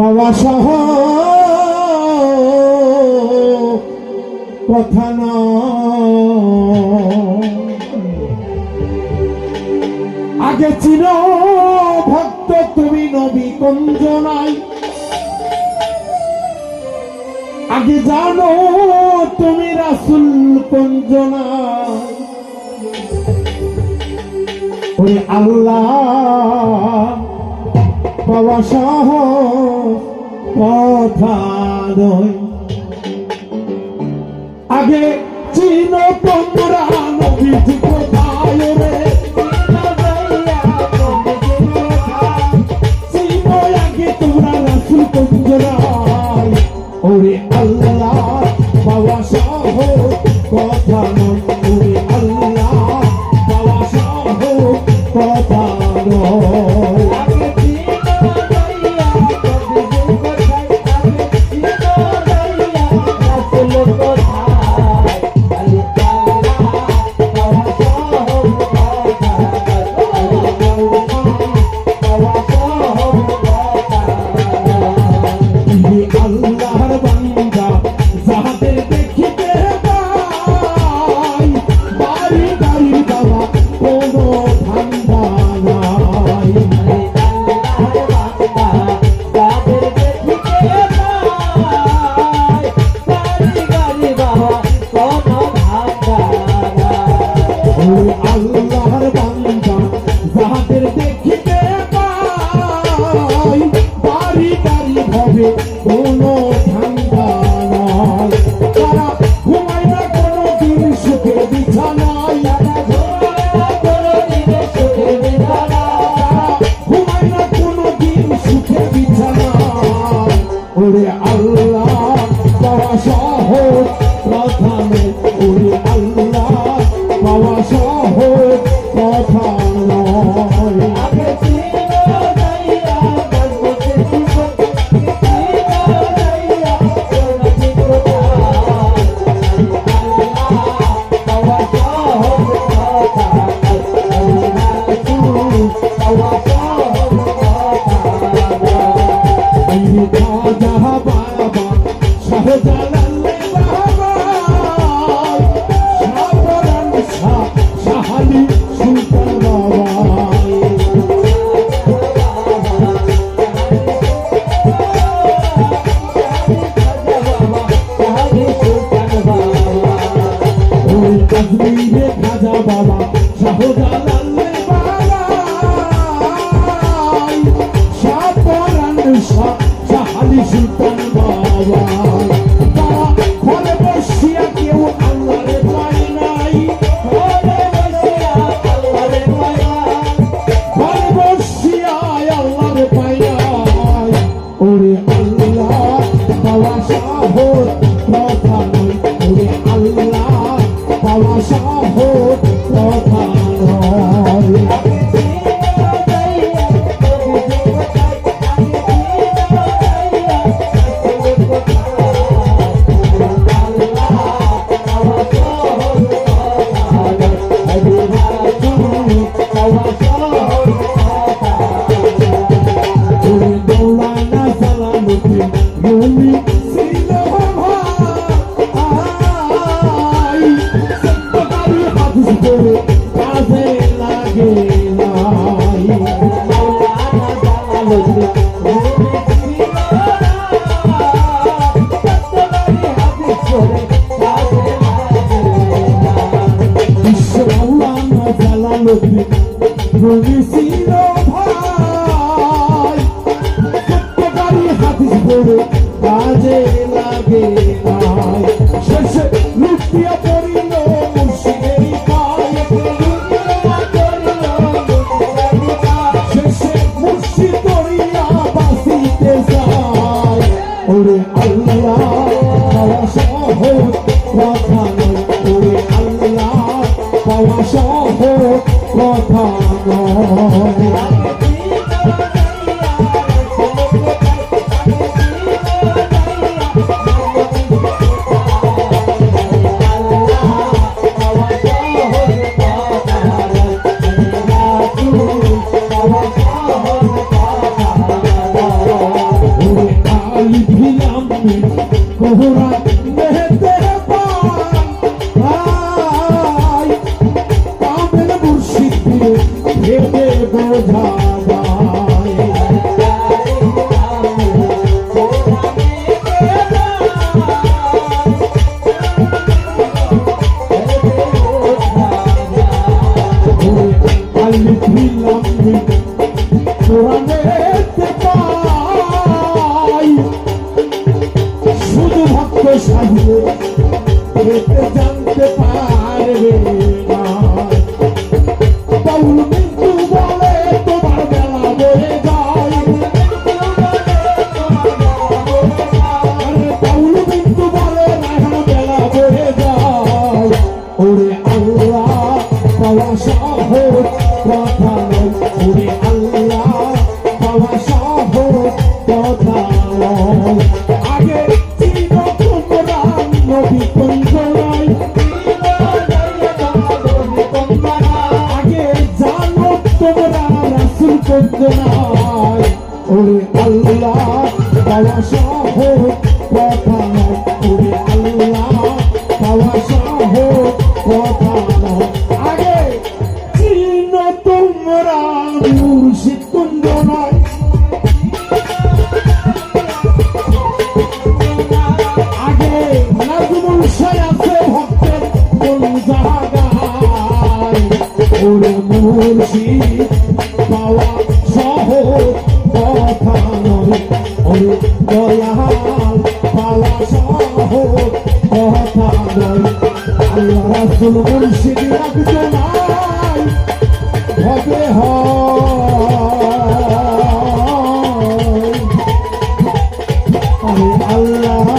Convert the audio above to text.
পাওয়া সহ কথা না আগে চির ভক্ত তুমি নবী কুঞ্জনাই আগে জানো তুমি রাসূল কুঞ্জনাই ওরে আল্লাহ পাওয়া সহ কথা নয় আগে চিন তোমরা নবীজি কোথায় রে চিন আগে তোমরা রাসূল কুঞ্জনাই ওরে আল্লাহ পাওয়া সহ কথা নয় ওরে আল্লাহ পাওয়া সহ কথা নয় কথা বোঝা যায় আলিফ লাম মিম কোরআনেতে পাই শুধু ভক্ত সাধু এতে জানতে পারবে না বাউল কিন্তু বলে তোমার বেলা বয়ে যায় আরে বাউল কিন্তু বলে রাহার বেলা বয়ে যায় ওরে আল্লাহ পাওয়া সহজ কথা নয় ওরে আল্লাহ পাওয়া সহজ কথা নয় আগে চির তোমরা নবী কঞ্জনাই আগে জানো তোমরা রাসূল কঞ্জনাই ওরে আল্লাহ পাওয়া সহজ কথা নয় ওরে আল্লাহ পাওয়া সহজ কথা নয় আগে চির তোমরা মুর্শিদ কঞ্জনাই আগে নাজমুল শায়াতে ভক্তের কোন জায়গায় ওরে মুর্শিদ পাওয়া সহজ কথা নয় ওরে দয়াল পাওয়া সহজ কথা নয় আল্লাহ রাসূল মুর্শিদ রাখতে নাই হবে হয় আল্লাহ